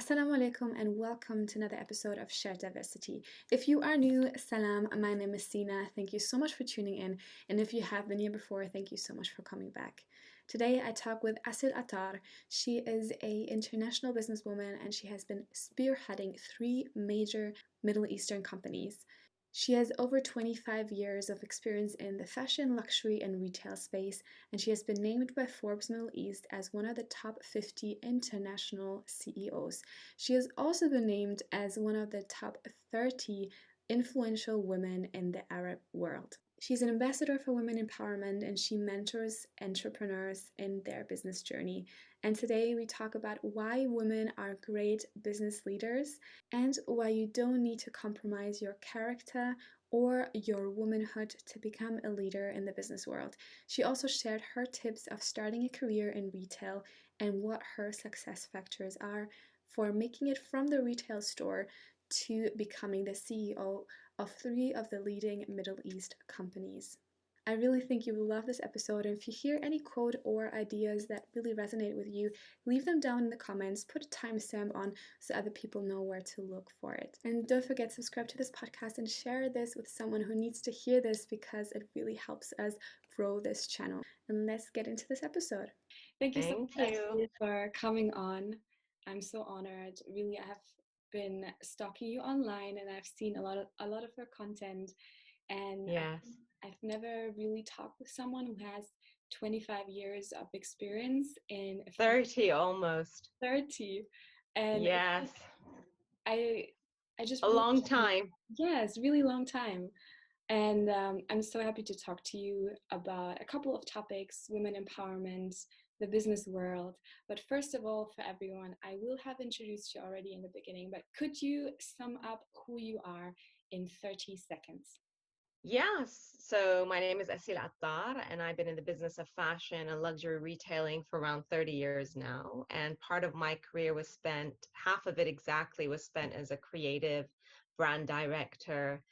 Assalamu alaikum and welcome to another episode of Shared Diversity. If you are new, Salaam, my name is Sina. Thank you so much for tuning in. And if you have been here before, thank you so much for coming back. Today I talk with Asil Attar. She is an international businesswoman and she has been spearheading 3 major Middle Eastern companies. She has over 25 years of experience in the fashion, luxury, and retail space, and she has been named by Forbes Middle East as one of the top 50 international CEOs. She has also been named as one of the top 30 influential women in the Arab world. She's an ambassador for women empowerment and she mentors entrepreneurs in their business journey. And today we talk about why women are great business leaders and why you don't need to compromise your character or your womanhood to become a leader in the business world. She also shared her tips of starting a career in retail and what her success factors are for making it from the retail store to becoming the CEO of 3 of the leading Middle East companies. I really think you will love this episode, and if you hear any quote or ideas that really resonate with you, leave them down in the comments, put a timestamp on so other people know where to look for it. And don't forget to subscribe to this podcast and share this with someone who needs to hear this because it really helps us grow this channel. And let's get into this episode. Thank you so Thank much you. Ashley, for coming on. I'm so honored. Really, I have been stalking you online and I've seen a lot of your content, and Yes. I've never really talked with someone who has 25 years of experience in 30 almost. 30, and Yes. I just A really, long time. yes, really long time. And I'm so happy to talk to you about a couple of topics: women empowerment, the business world. But first of all, for everyone, I will have introduced you already in the beginning, but could you sum up who you are in 30 seconds? Yes. So my name is Asil Attar, and I've been in the business of fashion and luxury retailing for around 30 years now. And part of my career was spent, half of it exactly was spent as a creative brand director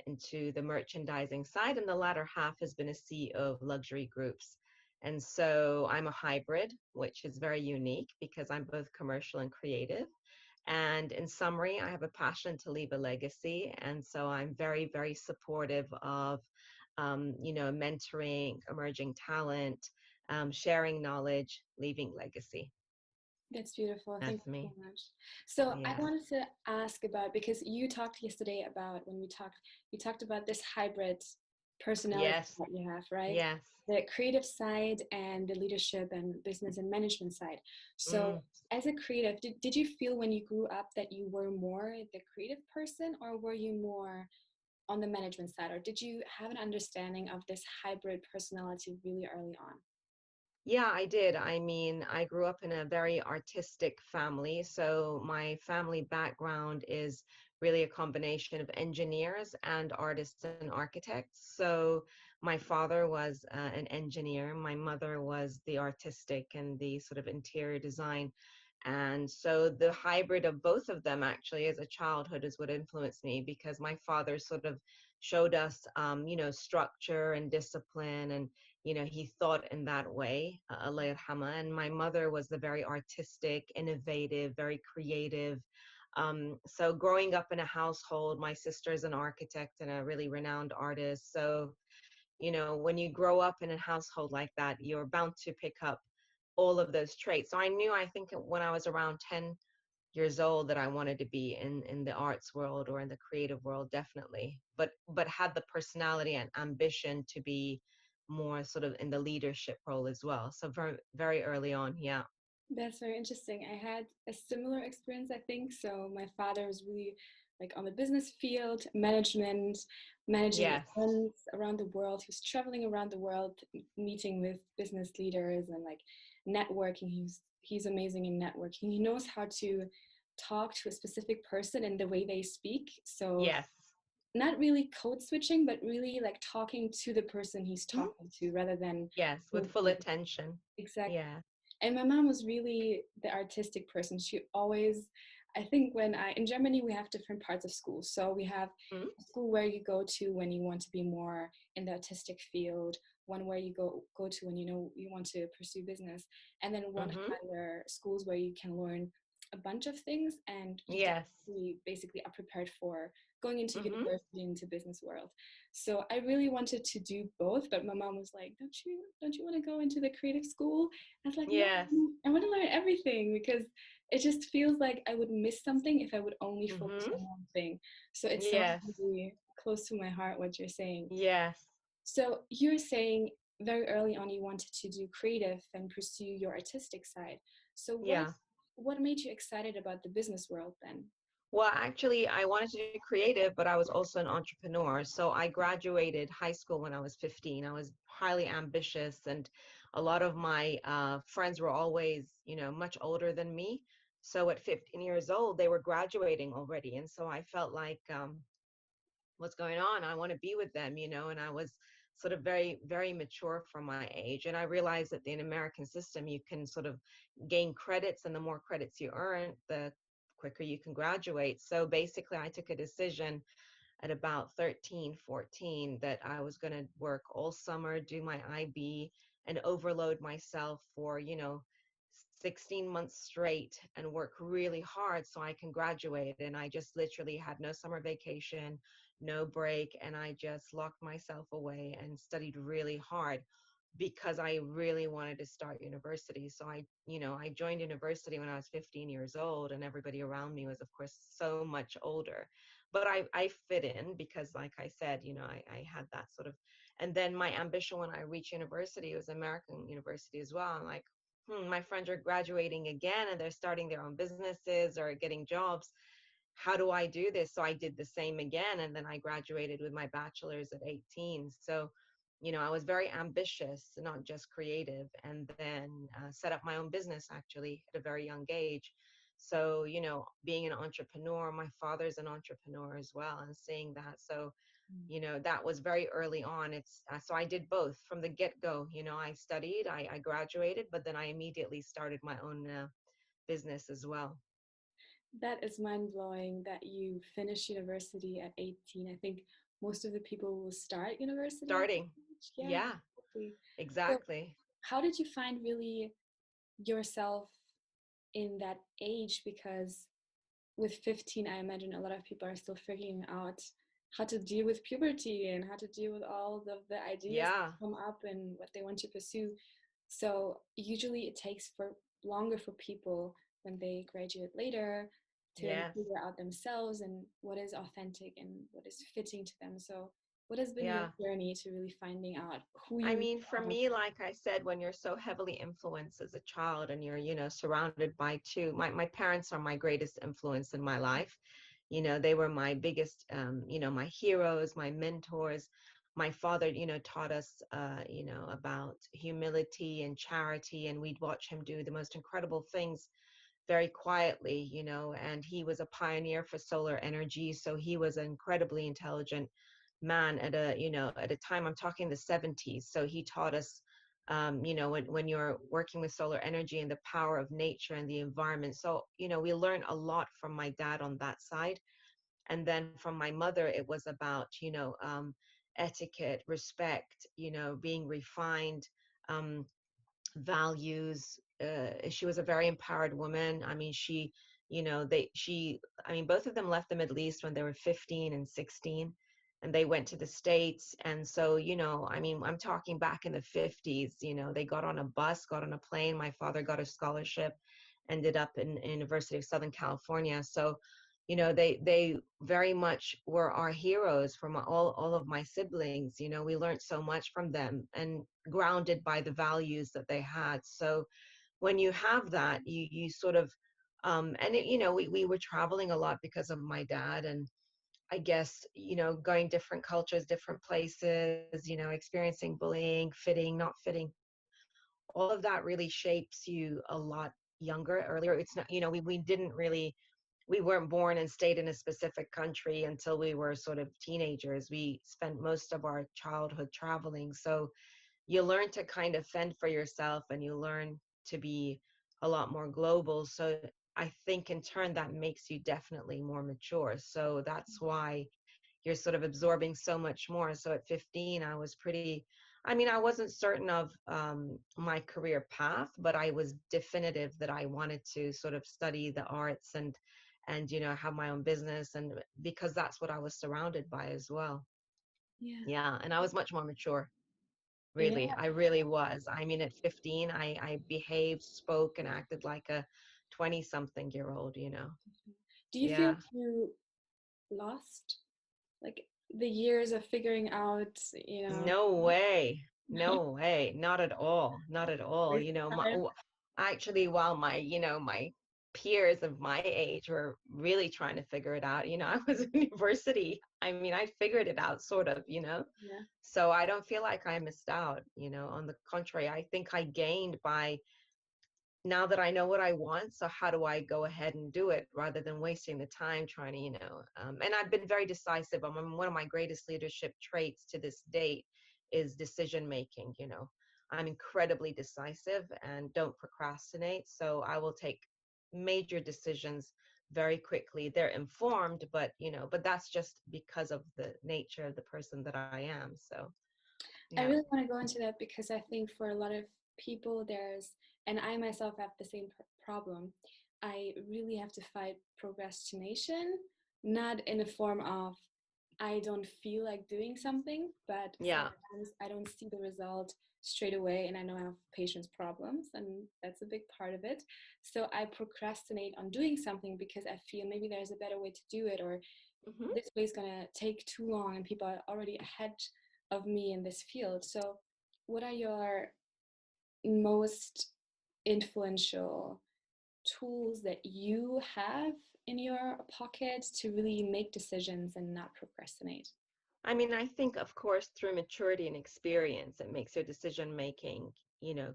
into the merchandising side, and the latter half has been a CEO of luxury groups. And so I'm a hybrid, which is very unique because I'm both commercial and creative. And in summary, I have a passion to leave a legacy. And so I'm very, very supportive of, mentoring emerging talent, sharing knowledge, leaving legacy. That's beautiful. Thank That's you so me. much. So I Yes. wanted to ask about, because you talked yesterday about when we talked about this hybrid personality Yes. that you have, right? Yes. The creative side and the leadership and business and management side. So Mm. as a creative, did you feel when you grew up that you were more the creative person or were you more on the management side? Or did you have an understanding of this hybrid personality really early on? Yeah, I did. I mean, I grew up in a very artistic family. So my family background is really a combination of engineers and artists and architects. So my father was an engineer. My mother was the artistic and the sort of interior design. And so the hybrid of both of them actually as a childhood is what influenced me because my father sort of showed us, structure and discipline, and he thought in that way, Allah yarhama. And my mother was the very artistic, innovative, very creative. So growing up in a household, my sister's an architect and a really renowned artist. So, when you grow up in a household like that, you're bound to pick up all of those traits. So I think when I was around 10 years old that I wanted to be in the arts world or in the creative world, definitely. But had the personality and ambition to be more sort of in the leadership role as well. So very, very early on, yeah. That's very interesting. I had a similar experience, I think. So my father was really like on the business field, management, managing Yes. events around the world. He was traveling around the world, meeting with business leaders and like networking. He's amazing in networking. He knows how to talk to a specific person in the way they speak. So Yes. not really code switching, but really like talking to the person he's Mhm. talking to rather than Yes, with full attention. exactly. Yeah. And my mom was really the artistic person. She always, I think in Germany, we have different parts of school. So we have Mhm. a school where you go to when you want to be more in the artistic field, one where you go to when you want to pursue business, and then one Mhm. higher schools where you can learn a bunch of things, and you Yes. definitely basically are prepared for going into Mm-hmm. university, into business world. So I really wanted to do both, but my mom was like, don't you want to go into the creative school? I was like, no, Yes. I want to learn everything, because it just feels like I would miss something if I would only focus Mm-hmm. on one thing. So it sounds Yes. really close to my heart what you're saying. Yes. So you're saying very early on you wanted to do creative and pursue your artistic side. So Yeah. what made you excited about the business world then? Well, actually, I wanted to do creative, but I was also an entrepreneur. So I graduated high school when I was 15. I was highly ambitious, and a lot of my friends were always, much older than me. So at 15 years old, they were graduating already. And so I felt like, what's going on? I want to be with them, and I was sort of very, very mature for my age. And I realized that in the American system, you can sort of gain credits, and the more credits you earn, the quicker you can graduate. So basically, I took a decision at about 13, 14 that I was going to work all summer, do my IB, and overload myself for, 16 months straight and work really hard so I can graduate. And I just literally had no summer vacation, no break, and I just locked myself away and studied really hard because I really wanted to start university. So I joined university when I was 15 years old, and everybody around me was, of course, so much older. But I fit in because, like I said, I had that sort of, and then my ambition when I reached university was American university as well. I'm like, my friends are graduating again and they're starting their own businesses or getting jobs. How do I do this? So I did the same again. And then I graduated with my bachelor's at 18. So, I was very ambitious, not just creative, and then set up my own business actually at a very young age. So, being an entrepreneur, my father's an entrepreneur as well, and seeing that. So, that was very early on. It's so I did both from the get-go. I studied, I graduated, but then I immediately started my own business as well. That is mind blowing that you finished university at 18. I think most of the people will start university at that Starting. age. Yeah, Yeah, exactly. So exactly. how did you find really yourself in that age? Because with 15, I imagine a lot of people are still figuring out how to deal with puberty and how to deal with all the ideas Yeah. that come up and what they want to pursue. So usually it takes for longer for people when they graduate later to Yes. figure out themselves and what is authentic and what is fitting to them. So what has been your Yeah. journey to really finding out who I you mean, for are? me, like I said, when you're so heavily influenced as a child and you're, surrounded by my parents are my greatest influence in my life. They were my biggest, my heroes, my mentors. My father, taught us, about humility and charity, and we'd watch him do the most incredible things very quietly, and he was a pioneer for solar energy. So he was an incredibly intelligent man at a time. I'm talking the 70s. So he taught us, when you're working with solar energy and the power of nature and the environment. So, we learned a lot from my dad on that side. And then from my mother, it was about, etiquette, respect, being refined, um, values. She was a very empowered woman. I mean, I mean, both of them left the Middle East when they were 15 and 16, and they went to the States. And so, I mean, I'm talking back in the 50s, they got on a bus, got on a plane. My father got a scholarship, ended up in University of Southern California. So, they very much were our heroes from all of my siblings. We learned so much from them, and grounded by the values that they had. So when you have that, you sort of, and we were traveling a lot because of my dad. And I guess, going different cultures, different places, experiencing bullying, fitting, not fitting, all of that really shapes you a lot younger, earlier. It's not, we didn't really, we weren't born and stayed in a specific country until we were sort of teenagers. We spent most of our childhood traveling. So you learn to kind of fend for yourself, and you learn to be a lot more global. So I think in turn that makes you definitely more mature. So that's why you're sort of absorbing so much more. So at 15, I mean, I wasn't certain of my career path, but I was definitive that I wanted to sort of study the arts and have my own business, and because that's what I was surrounded by as well. Yeah. Yeah, and I was much more mature. Yeah. Really, I really was. I mean, at 15, I behaved, spoke, and acted like a 20-something-year-old. Do you feel Yeah. you lost like the years of figuring out, No way. No way. Not at all. Not at all. where to start? Actually, while my peers of my age were really trying to figure it out, I was in university. I mean, I figured it out sort of. Yeah. So I don't feel like I missed out. On the contrary, I think I gained by now that I know what I want, so how do I go ahead and do it rather than wasting the time trying and I've been very decisive. One of my greatest leadership traits to this date is decision making. I'm incredibly decisive and don't procrastinate. So I will take major decisions very quickly. They're informed, but that's just because of the nature of the person that I am. So I yeah. really want to go into that because I think for a lot of people, and I myself have the same problem. I really have to fight procrastination, not in a form of I don't feel like doing something, but Yeah. sometimes I don't see the result straight away, and I know I have patience problems, and that's a big part of it. So I procrastinate on doing something because I feel maybe there's a better way to do it, or Hmm. this way is gonna take too long and people are already ahead of me in this field. So what are your most influential tools that you have in your pocket to really make decisions and not procrastinate? I mean, I think, of course, through maturity and experience, it makes your decision making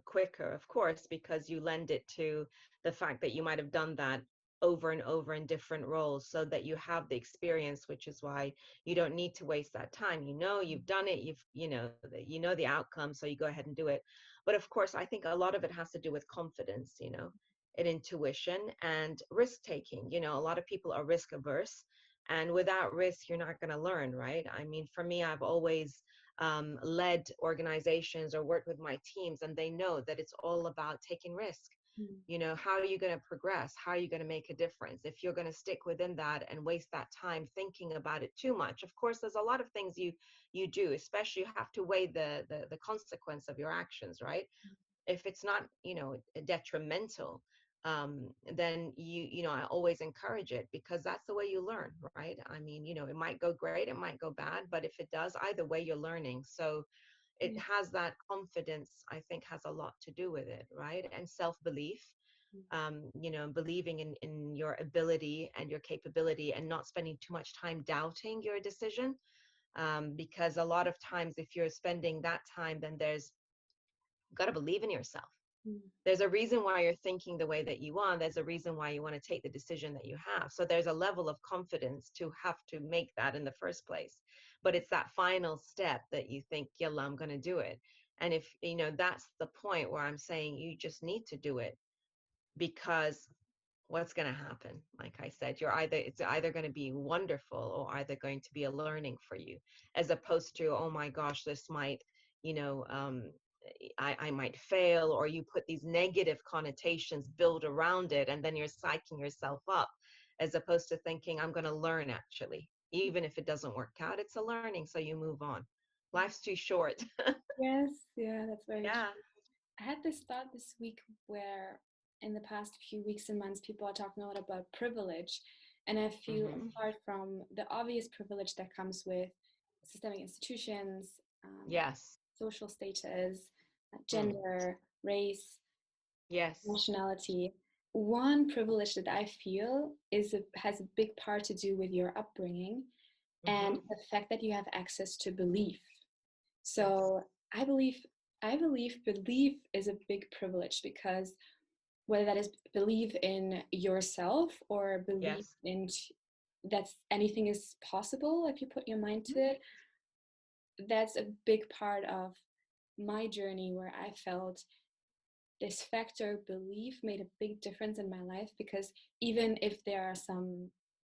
quicker, of course, because you lend it to the fact that you might have done that over and over in different roles so that you have the experience, which is why you don't need to waste that time. You've done it, you know the outcome, so you go ahead and do it. But of course, I think a lot of it has to do with confidence and intuition and risk taking. A lot of people are risk averse, and without risk, you're not going to learn, right? I mean, for me, I've always led organizations or worked with my teams, and they know that it's all about taking risk. Mm. How are you going to progress? How are you going to make a difference? If you're going to stick within that and waste that time thinking about it too much, of course, there's a lot of things you do, especially you have to weigh the consequence of your actions, right? If it's not detrimental, then I always encourage it, because that's the way you learn, right? I mean, it might go great, it might go bad, but if it does, either way you're learning. So it Yeah. has that confidence, I think, has a lot to do with it, right? And self-belief, believing in your ability and your capability, and not spending too much time doubting your decision, because a lot of times if you're spending that time, then there's got to believe in yourself. Mm. There's a reason why you're thinking the way that you want. There's a reason why you want to take the decision that you have. So there's a level of confidence to have to make that in the first place. But it's that final step that you think, yeah, I'm going to do it. And if, that's the point where I'm saying you just need to do it, because what's going to happen? Like I said, it's either going to be wonderful or either going to be a learning for you, as opposed to, oh my gosh, this might, you know, um, I might fail, or you put these negative connotations build around it, and then you're psyching yourself up, as opposed to thinking, I'm going to learn, actually. Even if it doesn't work out, it's a learning, so you move on. Life's too short. Yes, yeah, that's very true. Yeah. I had this thought this week where in the past few weeks and months, people are talking a lot about privilege. And I feel Hmm. apart from the obvious privilege that comes with systemic institutions, Yes. social status, Mm. gender, race, Yes. nationality, one privilege that I feel has a big part to do with your upbringing and Hmm. the fact that you have access to belief. Yes. So I believe belief is a big privilege, because whether that is believe in yourself or believe Yes. in that anything is possible if you put your mind to Mhm. it, that's a big part of my journey where I felt this factor belief made a big difference in my life, because even if there are some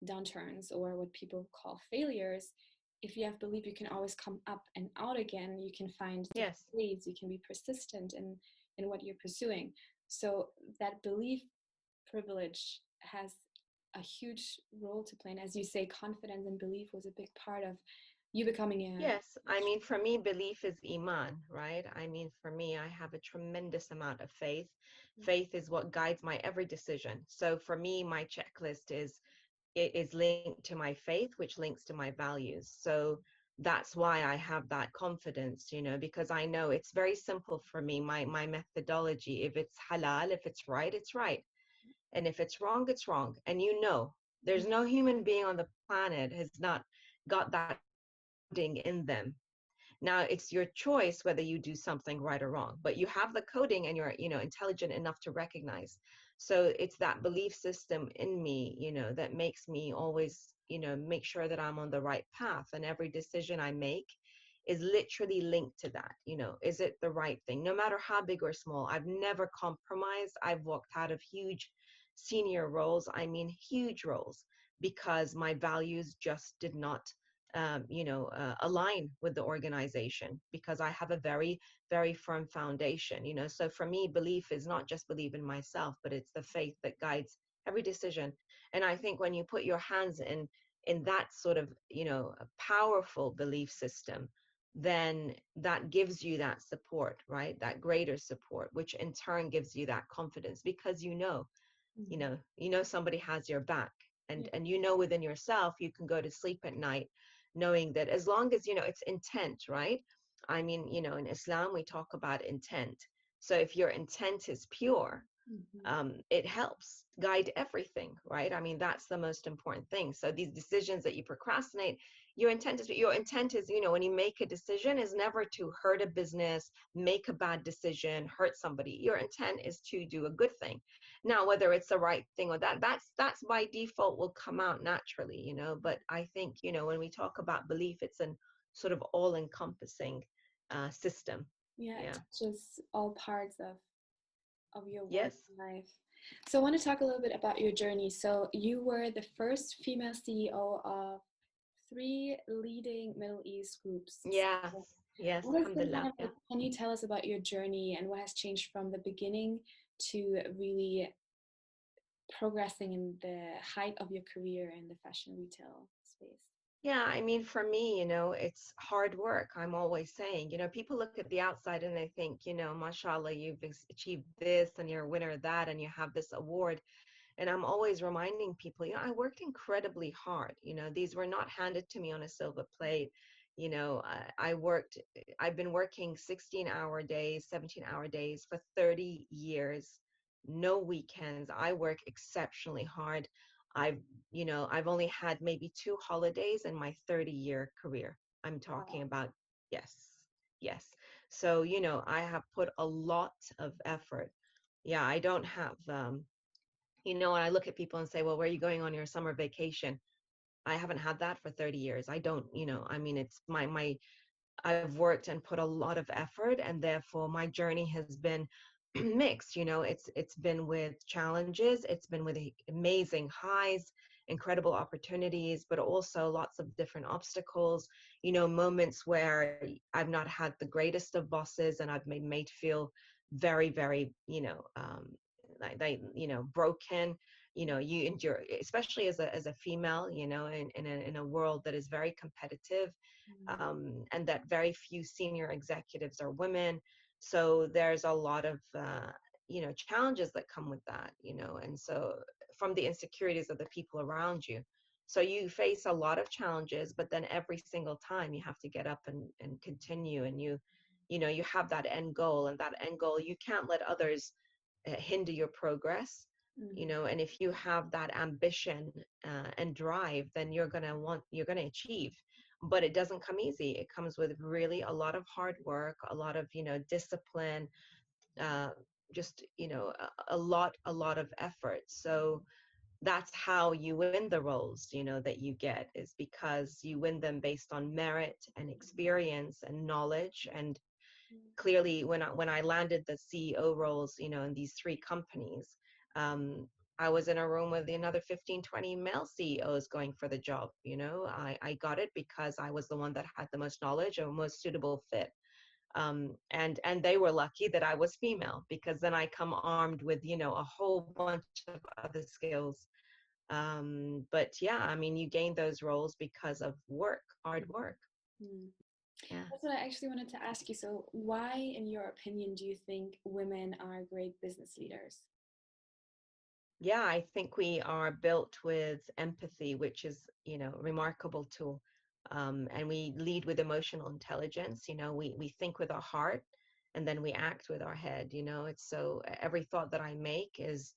downturns or what people call failures, if you have belief, you can always come up and out again. You can find different Yes. ways. You can be persistent in what you're pursuing. So that belief privilege has a huge role to play. And as you say, confidence and belief was a big part of you becoming a. Yes, I mean, for me, belief is Imaan, right? I mean, for me, I have a tremendous amount of faith. Faith is what guides my every decision. So for me, my checklist is it is linked to my faith, which links to my values. So that's why I have that confidence, you know, because I know it's very simple for me. My methodology, if it's halal, if it's right, it's right. And if it's wrong, it's wrong. And you know, there's no human being on the planet has not got that coding in them. Now it's your choice whether you do something right or wrong, but you have the coding and you're, you know, intelligent enough to recognize. So it's that belief system in me, you know, that makes me always, you know, make sure that I'm on the right path. And every decision I make is literally linked to that. You know, is it the right thing? No matter how big or small, I've never compromised. I've walked out of huge senior roles, I mean, huge roles, because my values just did not align with the organization because I have a very, very firm foundation, you know. So for me, belief is not just believe in myself, but it's the faith that guides every decision. And I think when you put your hands in that sort of, you know, a powerful belief system, then that gives you that support, right? That greater support, which in turn gives you that confidence because Mhm. you know somebody has your back, Yeah. and you know within yourself you can go to sleep at night knowing that as long as you know it's intent, right? I mean, you know, in Islam we talk about intent. So if your intent is pure, Mhm. it helps guide everything, right? I mean, that's the most important thing. So these decisions that you procrastinate, your intent is, you know, when you make a decision is never to hurt a business, make a bad decision, hurt somebody. Your intent is to do a good thing. Now, whether it's the right thing or that's by default will come out naturally, you know. But I think, you know, when we talk about belief, it's an sort of all-encompassing system. Yeah, it Yeah. touches all parts of your work Yes. life. So I want to talk a little bit about your journey. So you were the first female CEO of three leading Middle East groups. Yes. So Yes. what has been Alhamdulillah. Yeah. can you tell us about your journey and what has changed from the beginning to really progressing in the height of your career in the fashion retail space? Yeah, I mean, for me, you know, it's hard work. I'm always saying, you know, people look at the outside and they think, you know, mashallah, you've achieved this and you're a winner of that and you have this award. And I'm always reminding people, you know, I worked incredibly hard. You know, these were not handed to me on a silver plate. You know, I've been working 16-hour days, 17-hour days for 30 years, no weekends. I work exceptionally hard. I've, you know, I've only had maybe 2 holidays in my 30-year career. I'm talking Wow. about, yes, yes. So, you know, I have put a lot of effort. Yeah, I don't have, you know, when I look at people and say, well, where are you going on your summer vacation? I haven't had that for 30 years. I don't, you know, I mean, it's I've worked and put a lot of effort, and therefore my journey has been mixed. You know, it's been with challenges, it's been with amazing highs, incredible opportunities, but also lots of different obstacles, you know, moments where I've not had the greatest of bosses and I've been made feel very, very, you know, broken. You know, you endure, especially as a female, you know, in a world that is very competitive, Mm. and that very few senior executives are women. So there's a lot of you know, challenges that come with that, you know, and so from the insecurities of the people around you. So you face a lot of challenges, but then every single time you have to get up and continue, and you know, you have that end goal, and that end goal you can't let others hinder your progress, you Mm. know. And if you have that ambition and drive, then you're going to achieve. But it doesn't come easy. It comes with really a lot of hard work, a lot of, you know, discipline, uh, just, you know, a lot of effort. So that's how you win the roles, you know, that you get, is because you win them based on merit and experience and knowledge. And clearly when I landed the CEO roles, you know, in these three companies, um, I was in a room with another 15, 20 male CEOs going for the job. I got it because I was the one that had the most knowledge or most suitable fit. And they were lucky that I was female, because then I come armed with, a whole bunch of other skills. But yeah, I mean, you gain those roles because of work, hard work. Mm. Yeah. That's what I actually wanted to ask you. So, why, in your opinion, do you think women are great business leaders? Yeah, I think we are built with empathy, which is, a remarkable tool. And we lead with emotional intelligence. We think with our heart and then we act with our head. It's so every thought that I make is,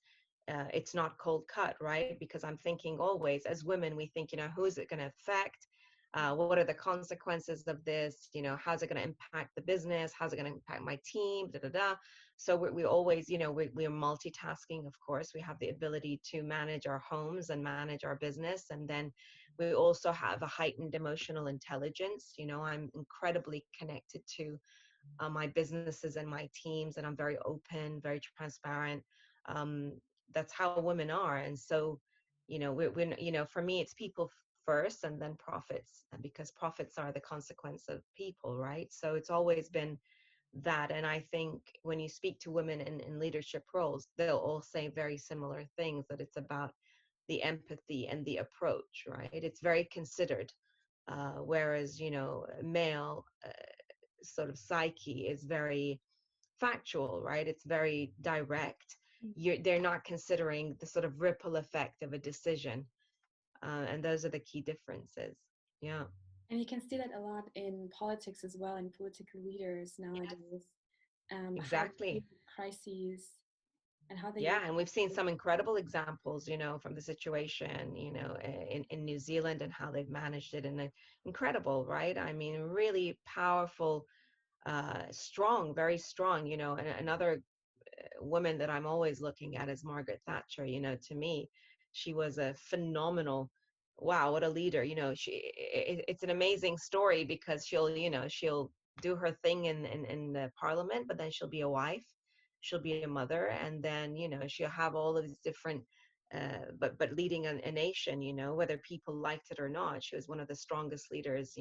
it's not cold cut, right? Because I'm thinking always, as women, we think, who is it going to affect? What are the consequences of this? How's it going to impact the business? How's it going to impact my team? Da, da, da. So we always, we're multitasking. Of course, we have the ability to manage our homes and manage our business, and then we also have a heightened emotional intelligence. I'm incredibly connected to my businesses and my teams, and I'm very open, very transparent. um, that's how women are. And so, we're for me, it's people first and then profits, and because profits are the consequence of people, right? So it's always been that. And I think when you speak to women in leadership roles, they'll all say very similar things, that it's about the empathy and the approach, right? It's very considered. Whereas, male sort of psyche is very factual, right? It's very direct. They're not considering the sort of ripple effect of a decision. And those are the key differences. Yeah. And you can see that a lot in politics as well, in political leaders Yes, nowadays, how they deal exactly. with crises and how they use Yeah, and we've seen it. some incredible examples, from the situation, in New Zealand, and how they've managed it. And incredible, right? I mean, really powerful, strong, very strong. And another woman that I'm always looking at is Margaret Thatcher. To me, she was a phenomenal, wow, what a leader. It's an amazing story, because she'll do her thing in the parliament, but then she'll be a wife, she'll be a mother, and then, she'll have all of these different, but leading a nation, whether people liked it or not, she was one of the strongest leaders,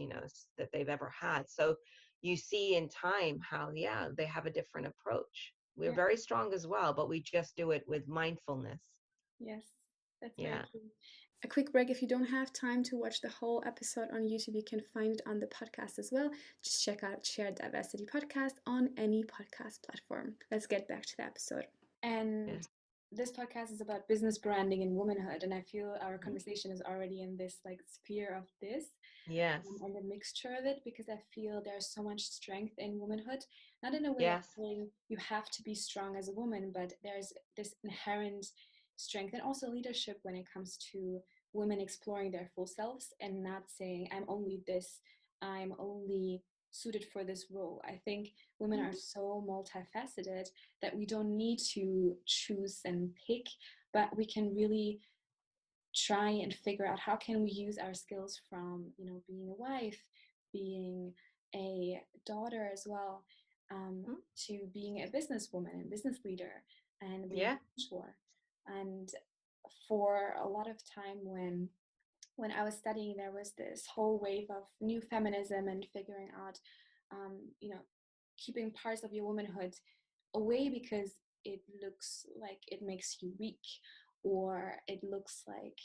that they've ever had. So you see in time how, yeah, they have a different approach. We're Yeah, very strong as well, but we just do it with mindfulness. yes, that's very Yeah. true. A quick break. If you don't have time to watch the whole episode on YouTube, you can find it on the podcast as well. Just check out Shared Diversity Podcast on any podcast platform. Let's get back to the episode. And Yes. this podcast is about business branding and womanhood. And I feel our Mhm. conversation is already in this like sphere of this. Yes. And the mixture of it, because I feel there's so much strength in womanhood, not in a way of Yes. saying you have to be strong as a woman, but there's this inherent strength and also leadership when it comes to women exploring their full selves and not saying I'm only this, I'm only suited for this role. I think women are Mhm. so multifaceted that we don't need to choose and pick, but we can really try and figure out how can we use our skills from being a wife, being a daughter as well, Mhm. to being a businesswoman and business leader and being Yeah. a mentor. And for a lot of time when I was studying, there was this whole wave of new feminism and figuring out, you know, keeping parts of your womanhood away because it looks like it makes you weak, or it looks like,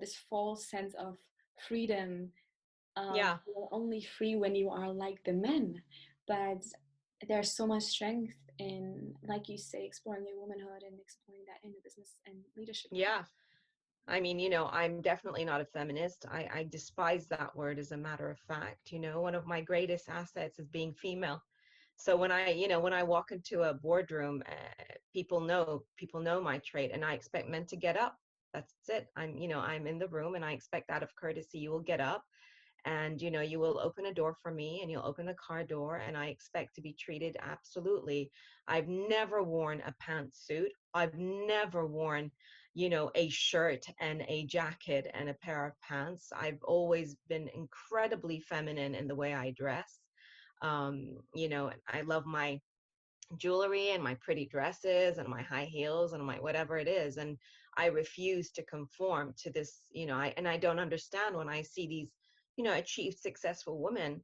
this false sense of freedom. Yeah. You're only free when you are like the men. But there's so much strength in, like you say, exploring your womanhood and exploring that in the business and leadership Yeah. I mean, I'm definitely not a feminist. I despise that word, as a matter of fact. One of my greatest assets is being female. So when I walk into a boardroom, people know my trait, and I expect men to get up. That's it. I'm in the room, and I expect, out of courtesy, you will get up, and you will open a door for me, and you'll open the car door, and I expect to be treated absolutely. I've never worn a pantsuit. I've never worn a shirt and a jacket and a pair of pants. I've always been incredibly feminine in the way I dress. I love my jewelry and my pretty dresses and my high heels and my whatever it is. And I refuse to conform to this, and I don't understand when I see these, achieved successful women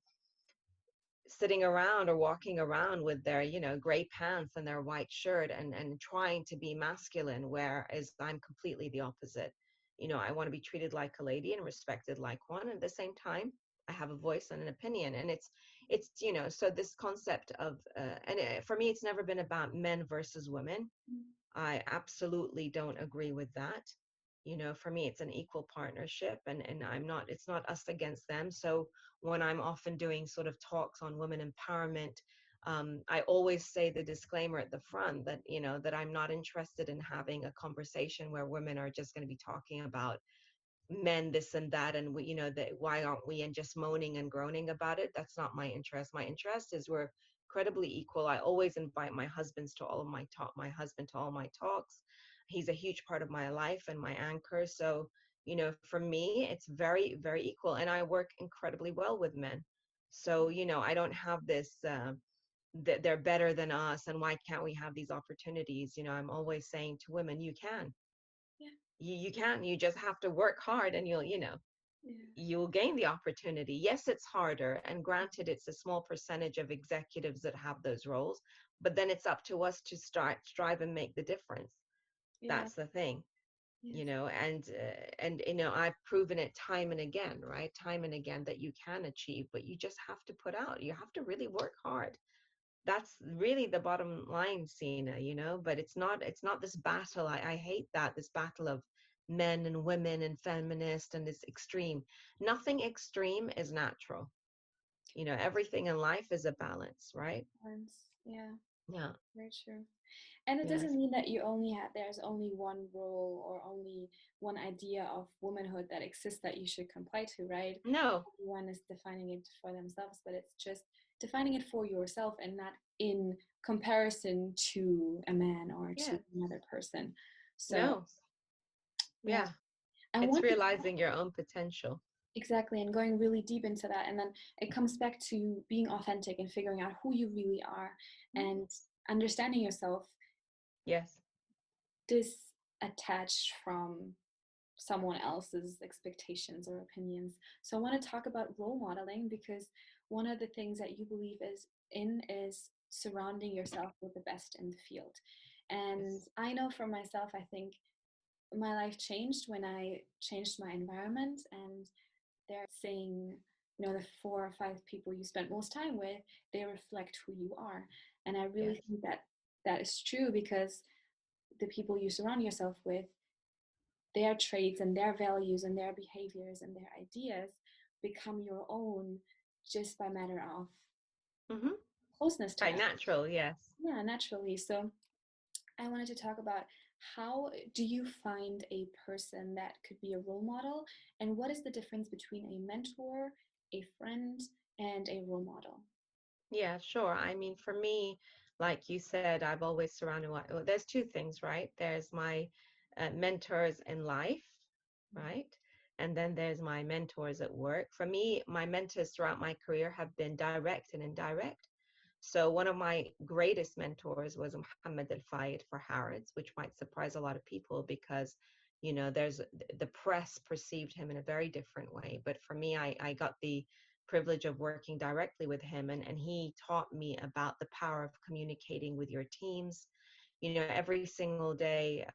sitting around or walking around with their, gray pants and their white shirt and trying to be masculine, whereas I'm completely the opposite. I want to be treated like a lady and respected like one. And at the same time, I have a voice and an opinion. And it's, so this concept of, for me, it's never been about men versus women. I absolutely don't agree with that. For me, it's an equal partnership, and it's not us against them. So when I'm often doing sort of talks on women empowerment, I always say the disclaimer at the front that, that I'm not interested in having a conversation where women are just going to be talking about men this and that, and we, that why aren't we, and just moaning and groaning about it. That's not my interest. My interest is we're incredibly equal. I always invite my husband to all my talks. He's a huge part of my life and my anchor. So, for me, it's very, very equal, and I work incredibly well with men. So, I don't have this that they're better than us and why can't we have these opportunities. I'm always saying to women, you can. Yeah. You can. You just have to work hard, and Yeah. you'll gain the opportunity. Yes, it's harder, and granted, it's a small percentage of executives that have those roles, but then it's up to us to start strive and make the difference. Yeah. That's the thing. Yes. And I've proven it time and again, right? Time and again, that you can achieve, but you just have to put out, you have to really work hard. That's really the bottom line, Sina, but it's not this battle. I hate that, this battle of men and women and feminist and this extreme. Nothing extreme is natural. Everything in life is a balance, right? Yeah. Yeah. Very true. And it doesn't Yes. mean that there's only one role or only one idea of womanhood that exists that you should comply to, right? No. Everyone is defining it for themselves, but it's just defining it for yourself and not in comparison to a man or to Yeah. another person. So, No. yeah, Yeah. I It's want to realizing your own potential. exactly and going really deep into that. And then it comes back to being authentic and figuring out who you really are and understanding yourself Yes. disattached from someone else's expectations or opinions. So I want to talk about role modeling because one of the things that you believe is surrounding yourself with the best in the field. And Yes. I know for myself, I think my life changed when I changed my environment, and they're saying, the 4 or 5 people you spend most time with, they reflect who you are. And I really Yes. think that that is true because the people you surround yourself with, their traits and their values and their behaviors and their ideas become your own just by matter of Mm-hmm. closeness to By them. natural. Yes. Yeah, naturally. So I wanted to talk about how do you find a person that could be a role model, and what is the difference between a mentor, a friend, and a role model? Yeah, sure. I mean, for me, like you said, I've always surrounded. Well, there's two things, right? There's my mentors in life, right? And then there's my mentors at work. For me, my mentors throughout my career have been direct and indirect. So one of my greatest mentors was Muhammad Al-Fayed for Harrods, which might surprise a lot of people because, there's the press perceived him in a very different way. But for me, I got the privilege of working directly with him, and he taught me about the power of communicating with your teams, every single day.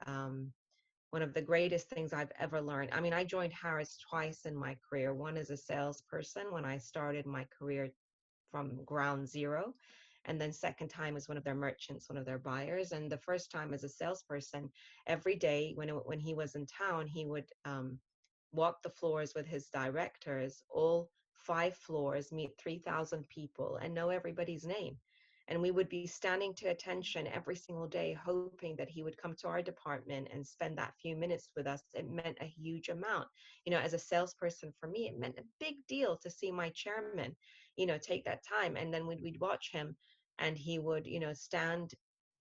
One of the greatest things I've ever learned. I mean, I joined Harrods twice in my career. One as a salesperson when I started my career from ground zero. And then second time as one of their merchants, one of their buyers. And the first time as a salesperson, every day when he was in town, he would walk the floors with his directors, all 5 floors, meet 3,000 people and know everybody's name. And we would be standing to attention every single day, hoping that he would come to our department and spend that few minutes with us. It meant a huge amount. As a salesperson, for me, it meant a big deal to see my chairman, take that time. And then we'd watch him, and he would, stand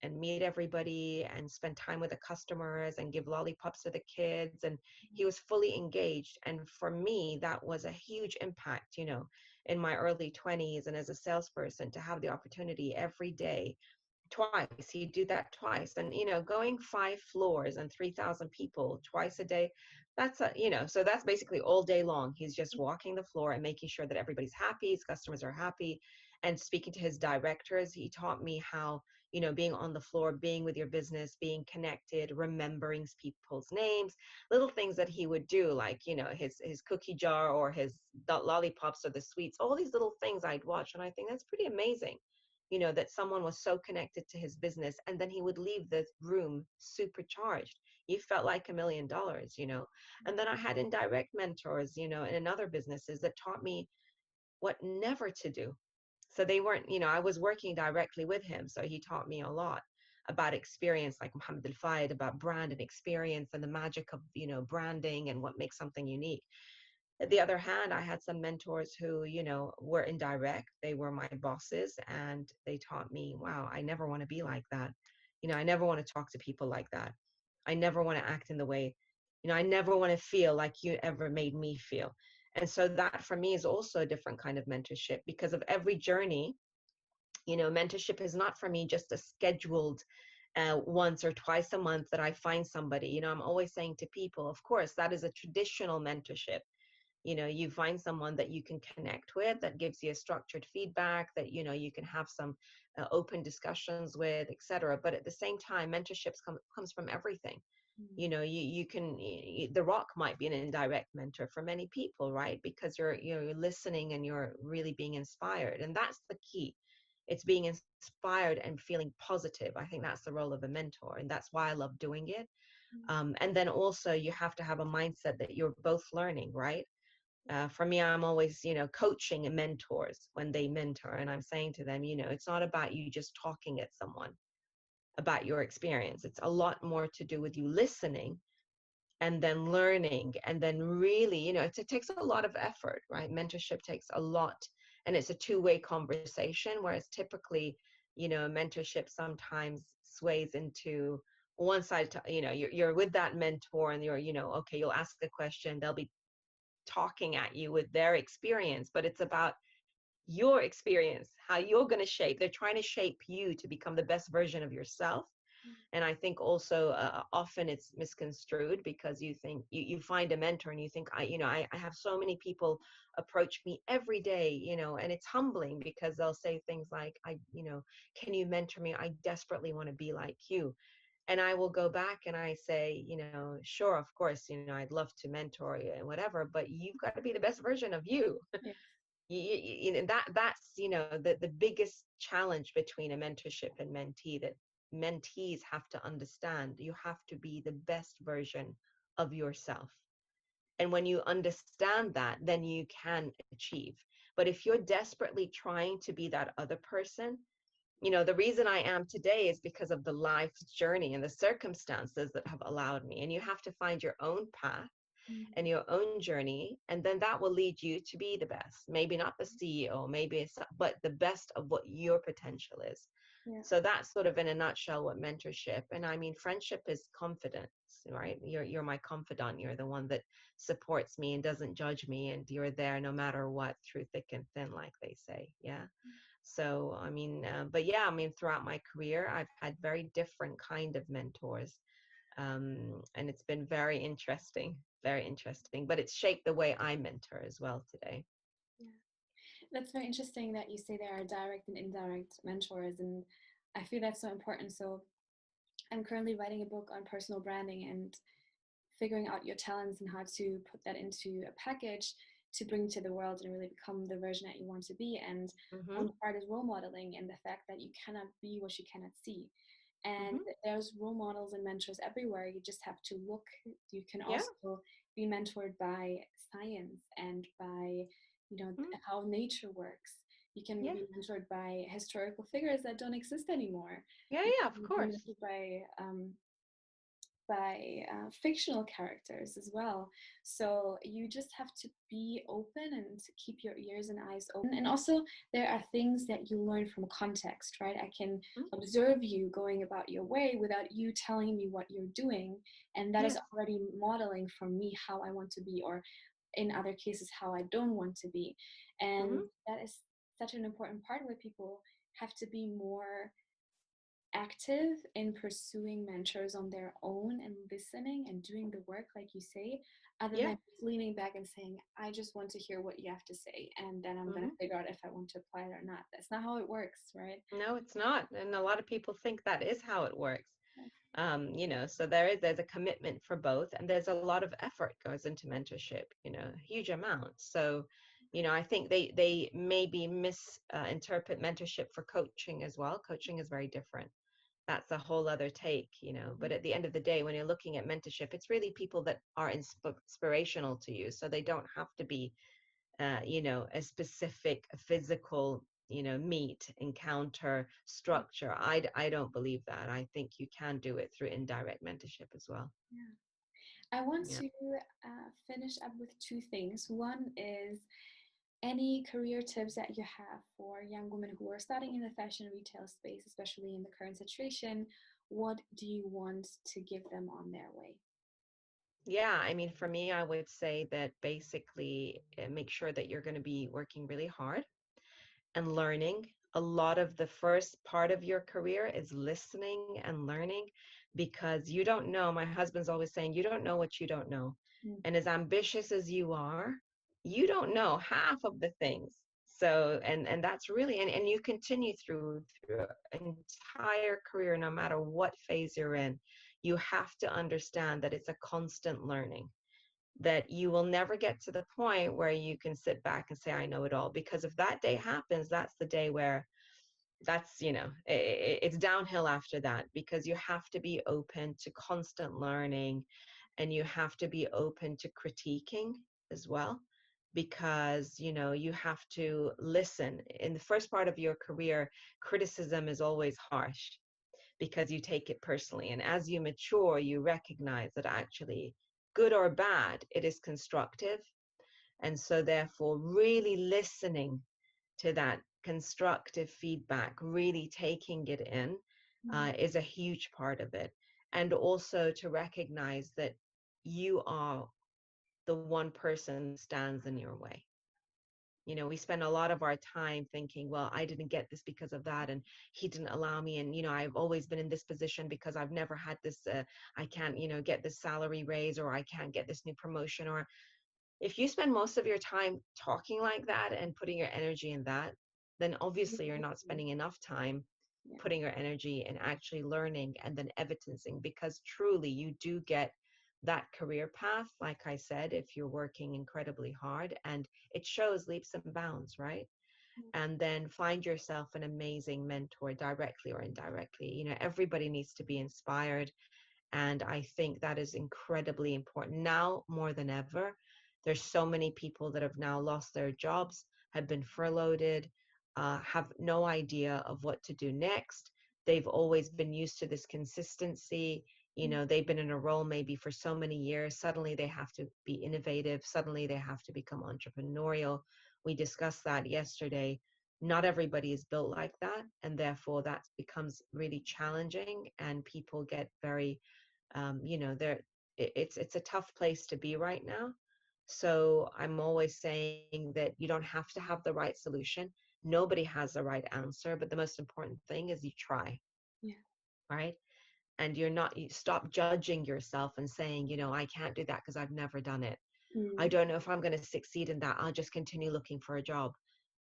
and meet everybody and spend time with the customers and give lollipops to the kids. And he was fully engaged. And for me, that was a huge impact, in my early 20s and as a salesperson, to have the opportunity every day twice. He'd do that twice. And, going 5 floors and 3,000 people twice a day, that's so that's basically all day long. He's just walking the floor and making sure that everybody's happy, his customers are happy, and speaking to his directors. He taught me how, being on the floor, being with your business, being connected, remembering people's names, little things that he would do, like, his cookie jar or his lollipops or the sweets, all these little things I'd watch. And I think that's pretty amazing, that someone was so connected to his business, and then he would leave the room supercharged. You felt like $1 million. And then I had indirect mentors, in other businesses that taught me what never to do. So they weren't, I was working directly with him. So he taught me a lot about experience, like Muhammad Al-Fayed, about brand and experience and the magic of, branding and what makes something unique. At the other hand, I had some mentors who, were indirect. They were my bosses, and they taught me, wow, I never want to be like that. I never want to talk to people like that. I never want to act in the way, I never want to feel like you ever made me feel. And so that for me is also a different kind of mentorship, because of every journey. Mentorship is not for me just a scheduled once or twice a month that I find somebody. I'm always saying to people, of course, that is a traditional mentorship. You find someone that you can connect with, that gives you a structured feedback, that you can have some open discussions with, etc. But at the same time, mentorships comes from everything. You can, the rock might be an indirect mentor for many people, right? Because you're listening and you're really being inspired, and that's the key. It's being inspired and feeling positive. I think that's the role of a mentor, and that's why I love doing it. And then also you have to have a mindset that you're both learning, right? For me, I'm always, coaching mentors when they mentor, and I'm saying to them, it's not about you just talking at someone about your experience. It's a lot more to do with you listening and then learning, and then really, it takes a lot of effort, right? Mentorship takes a lot, and it's a two-way conversation, whereas typically, mentorship sometimes sways into one side. You're with that mentor, and you're, okay, you'll ask a question, they'll be talking at you with their experience, but it's about your experience, how you're going to shape. They're trying to shape you to become the best version of yourself. And I think also often it's misconstrued, because you think you find a mentor and you think, I have so many people approach me every day, and it's humbling, because they'll say things like, can you mentor me? I desperately want to be like you. And I will go back and I say, sure, of course, I'd love to mentor you and whatever, but you've got to be the best version of you. Yes. That's the biggest challenge between a mentorship and mentee, that mentees have to understand. You have to be the best version of yourself. And when you understand that, then you can achieve. But if you're desperately trying to be that other person, the reason I am today is because of the life's journey and the circumstances that have allowed me. And you have to find your own path and your own journey, and then that will lead you to be the best. Maybe not the CEO, maybe it's, but the best of what your potential is. Yeah. So that's sort of in a nutshell what mentorship. And I mean, friendship is confidence, right? You're my confidant. You're the one that supports me and doesn't judge me, and you're there no matter what, through thick and thin, like they say. Yeah. So I mean, but yeah, I mean, throughout my career, I've had very different kind of mentors, and it's been very interesting, very interesting. But it's shaped the way I mentor as well today. Yeah. That's very interesting that you say there are direct and indirect mentors, and I feel that's so important. So I'm currently writing a book on personal branding and figuring out your talents and how to put that into a package to bring to the world and really become the version that you want to be. And Mm-hmm. one part is role modeling, and the fact that you cannot be what you cannot see. And Mm-hmm. there's role models and mentors everywhere. You just have to look. You can Yeah. also be mentored by science and by, Mm-hmm. how nature works. You can Yeah. be mentored by historical figures that don't exist anymore. Yeah. You Yeah. Of can be course. mentored by fictional characters as well. So you just have to be open and keep your ears and eyes open. And also, there are things that you learn from context, right? I can Mm-hmm. observe you going about your way without you telling me what you're doing. And that is Yes. already modeling for me how I want to be, or in other cases, how I don't want to be. Mm-hmm. And that is such an important part where people have to be more active in pursuing mentors on their own and listening and doing the work, like you say, other Yeah. than just leaning back and saying, I just want to hear what you have to say, and then I'm going to Hmm. figure out if I want to apply it or not. That's not how it works, right? No, it's not. And a lot of people think that is how it works. Yeah. So there's a commitment for both, and there's a lot of effort goes into mentorship, huge amounts. So, I think they maybe misinterpret mentorship for coaching as well. Coaching is very different. That's a whole other take, but at the end of the day, when you're looking at mentorship, it's really people that are inspirational to you. So they don't have to be a specific physical, meet, encounter, structure. I don't believe that. I think you can do it through indirect mentorship as well. Yeah. I want Yeah. to finish up with two things. One is any career tips that you have for young women who are starting in the fashion retail space, especially in the current situation. What do you want to give them on their way? Yeah, I mean, for me, I would say that basically make sure that you're going to be working really hard and learning. A lot of the first part of your career is listening and learning because you don't know. My husband's always saying, you don't know what you don't know. Mm. And as ambitious as you are, you don't know half of the things. So, and that's really, and you continue through entire career, no matter what phase you're in, you have to understand that it's a constant learning, that you will never get to the point where you can sit back and say, I know it all. Because if that day happens, that's the day where it's downhill after that, because you have to be open to constant learning and you have to be open to critiquing as well. Because, you have to listen. In the first part of your career, criticism is always harsh because you take it personally. And as you mature, you recognize that actually, good or bad, it is constructive. And so, therefore, really listening to that constructive feedback, really taking it in, Mm. is a huge part of it. And also to recognize that you are the one person that stands in your way. We spend a lot of our time thinking, well, I didn't get this because of that, and he didn't allow me, and I've always been in this position because I've never had this. I can't, get this salary raise, or I can't get this new promotion. Or if you spend most of your time talking like that and putting your energy in that, then obviously you're not spending enough time Yeah. putting your energy in actually learning and then evidencing, because truly you do get that career path, like I said, if you're working incredibly hard, and it shows leaps and bounds, right? And then find yourself an amazing mentor, directly or indirectly. Everybody needs to be inspired, and I think that is incredibly important now more than ever. There's so many people that have now lost their jobs, have been furloughed, have no idea of what to do next. They've always been used to this consistency. They've been in a role maybe for so many years. Suddenly they have to be innovative. Suddenly they have to become entrepreneurial. We discussed that yesterday. Not everybody is built like that, and therefore that becomes really challenging, and people get very they're it's a tough place to be right now. So I'm always saying that you don't have to have the right solution. Nobody has the right answer, but the most important thing is you try, Yeah. right? And you stop judging yourself and saying, I can't do that because I've never done it. I Mm. don't know if I'm going to succeed in that. I'll just continue looking for a job.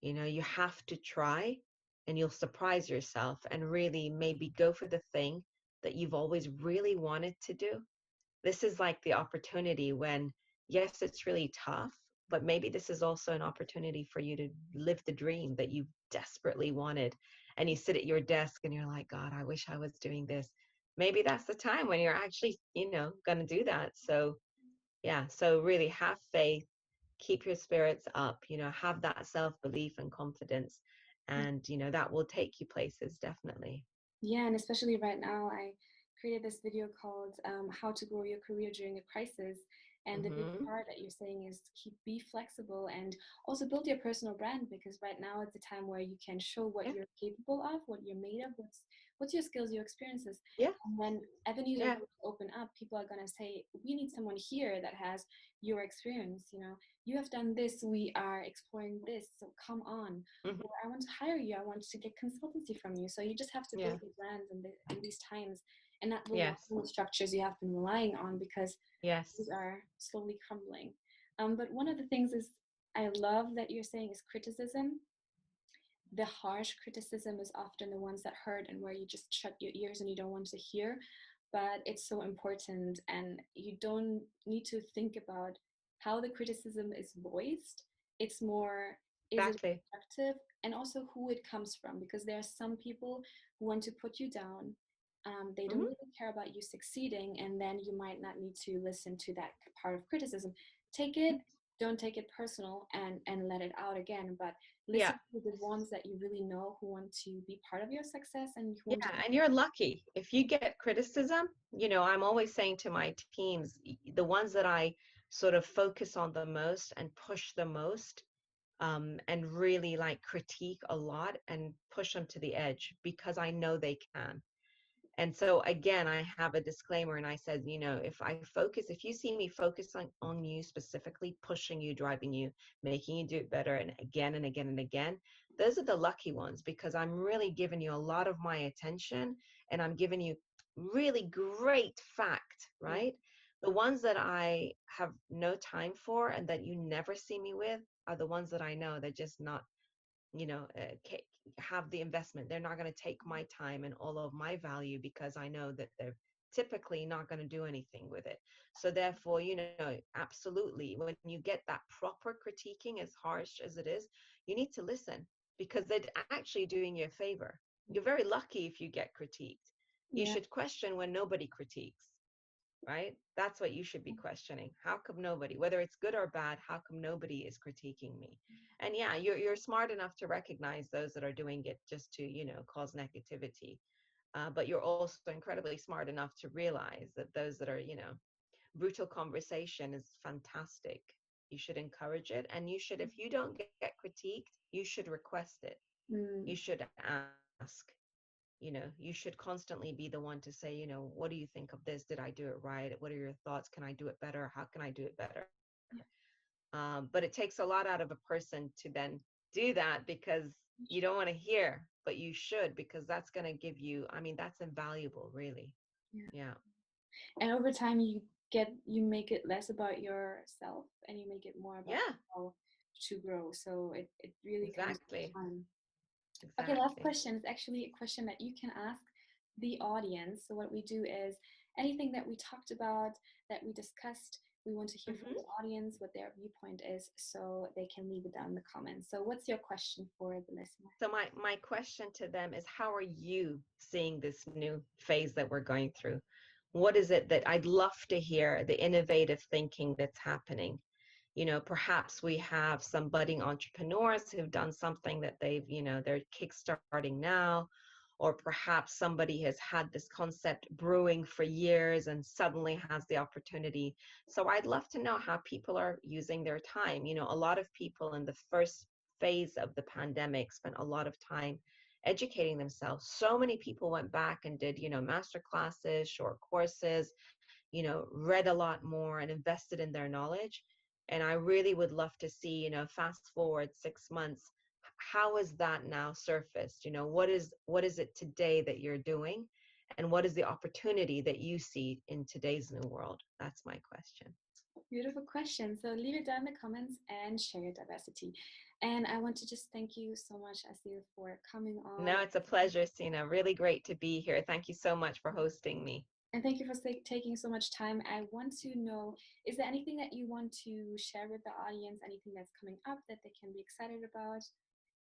You have to try, and you'll surprise yourself, and really maybe go for the thing that you've always really wanted to do. This is like the opportunity when, yes, it's really tough, but maybe this is also an opportunity for you to live the dream that you desperately wanted. And you sit at your desk and you're like, God, I wish I was doing this. Maybe that's the time when you're actually, going to do that. So, yeah, so really have faith, keep your spirits up, have that self belief and confidence. And, that will take you places, definitely. Yeah, and especially right now, I created this video called How to Grow Your Career During a Crisis. And the big Hmm. part that you're saying is be flexible and also build your personal brand, because right now it's a time where you can show what Yeah. you're capable of, what you're made of, what's your skills, your experiences? Yeah. And when avenues are Yeah. going to open up, people are going to say, we need someone here that has your experience. You have done this, we are exploring this, so come on. Hmm. Or I want to hire you, I want to get consultancy from you. So you just have to build Yeah. your brands in these times, and not rely Yes. on the structures you have been relying on, because Yes. these are slowly crumbling. But one of the things is, I love that you're saying, is criticism. The harsh criticism is often the ones that hurt and where you just shut your ears and you don't want to hear. But it's so important, and you don't need to think about how the criticism is voiced. It's more, is it Exactly. constructive, and also who it comes from, because there are some people who want to put you down. They don't Hmm. really care about you succeeding, and then you might not need to listen to that part of criticism. Take it, don't take it personal, and let it out again. But Yeah. listen to the ones that you really know, who want to be part of your success and who want to. Yeah, and you're lucky if you get criticism. I'm always saying to my teams, the ones that I sort of focus on the most and push the most, and really like critique a lot and push them to the edge because I know they can. And so again, I have a disclaimer and I said, if you see me focus on you specifically, pushing you, driving you, making you do it better and again and again and again, those are the lucky ones because I'm really giving you a lot of my attention and I'm giving you really great fact, Yeah, right? The ones that I have no time for and that you never see me with are the ones that I know they're just not, you know, uh, have the investment. They're not going to take my time and all of my value because I know that they're typically not going to do anything with it. So therefore, absolutely, when you get that proper critiquing, as harsh as it is, you need to listen because they're actually doing you a favor. You're very lucky if you get critiqued. You yeah, should question when nobody critiques, right? That's what you should be questioning. How come nobody, whether it's good or bad, how come nobody is critiquing me? And yeah, you're smart enough to recognize those that are doing it just to, cause negativity. But you're also incredibly smart enough to realize that those that are, brutal conversation is fantastic. You should encourage it. And you should, if you don't get critiqued, you should request it. You mm, should ask. You should constantly be the one to say, what do you think of this? Did I do it right? What are your thoughts? Can I do it better? How can I do it better? yeah, But it takes a lot out of a person to then do that because you don't want to hear, but you should because that's going to give you, I mean, that's invaluable, really. yeah. Yeah. And over time, you make it less about yourself and you make it more about Yeah, how to grow. So it really comes exactly. with time. Okay, last Exactly. question is actually a question that you can ask the audience. So what we do is, anything that we talked about, that we discussed, we want to hear from Hmm. the audience what their viewpoint is, so they can leave it down in the comments. So what's your question for the listener? So my question to them is, how are you seeing this new phase that we're going through? What is it that I'd love to hear the innovative thinking that's happening? Perhaps we have some budding entrepreneurs who've done something that they're kickstarting now, or perhaps somebody has had this concept brewing for years and suddenly has the opportunity. So I'd love to know how people are using their time. A lot of people in the first phase of the pandemic spent a lot of time educating themselves. So many people went back and did, master classes, short courses, read a lot more and invested in their knowledge. And I really would love to see, fast forward 6 months, how is that now surfaced? What is it today that you're doing? And what is the opportunity that you see in today's new world? That's my question. Beautiful question. So leave it down in the comments and share your diversity. And I want to just thank you so much, Asil, for coming on. No, it's a pleasure, Sina. Really great to be here. Thank you so much for hosting me. And thank you for taking so much time. I want to know, is there anything that you want to share with the audience, anything that's coming up that they can be excited about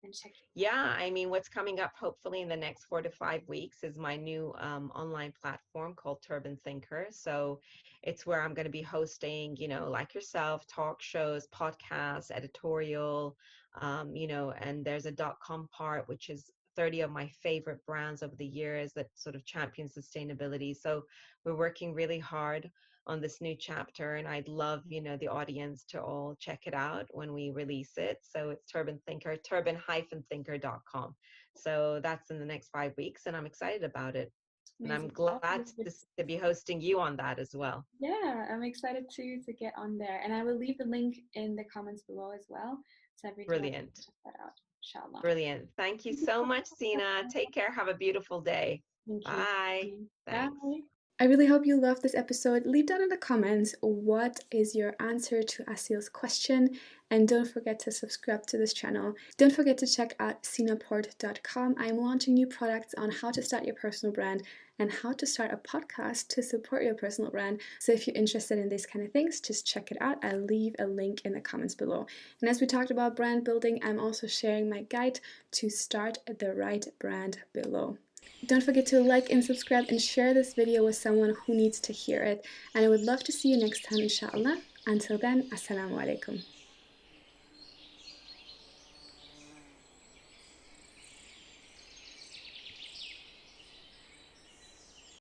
and check out? Yeah, I mean, what's coming up hopefully in the next 4 to 5 weeks is my new online platform called Turban Thinker. So it's where I'm going to be hosting, like yourself, talk shows, podcasts, editorial, and there's a .com part, which is 30 of my favorite brands over the years that sort of champion sustainability. So we're working really hard on this new chapter, and I'd love, the audience to all check it out when we release it. So it's turban-thinker.com. So that's in the next 5 weeks, and I'm excited about it. And I'm Amazing. glad to be hosting you on that as well. Yeah, I'm excited to get on there. And I will leave the link in the comments below as well, so everyone can Brilliant. check that out, inshallah. Brilliant. Thank you so much, Sina. Take care. Have a beautiful day. Thank you. Bye. Thanks. Bye. I really hope you loved this episode. Leave down in the comments what is your answer to Asil's question, and don't forget to subscribe to this channel. Don't forget to check out sinaport.com. I'm launching new products on how to start your personal brand and how to start a podcast to support your personal brand. So if you're interested in these kind of things, just check it out. I'll leave a link in the comments below. And as we talked about brand building, I'm also sharing my guide to start the right brand below. Don't forget to like and subscribe and share this video with someone who needs to hear it. And I would love to see you next time, inshallah. Until then, assalamu alaikum.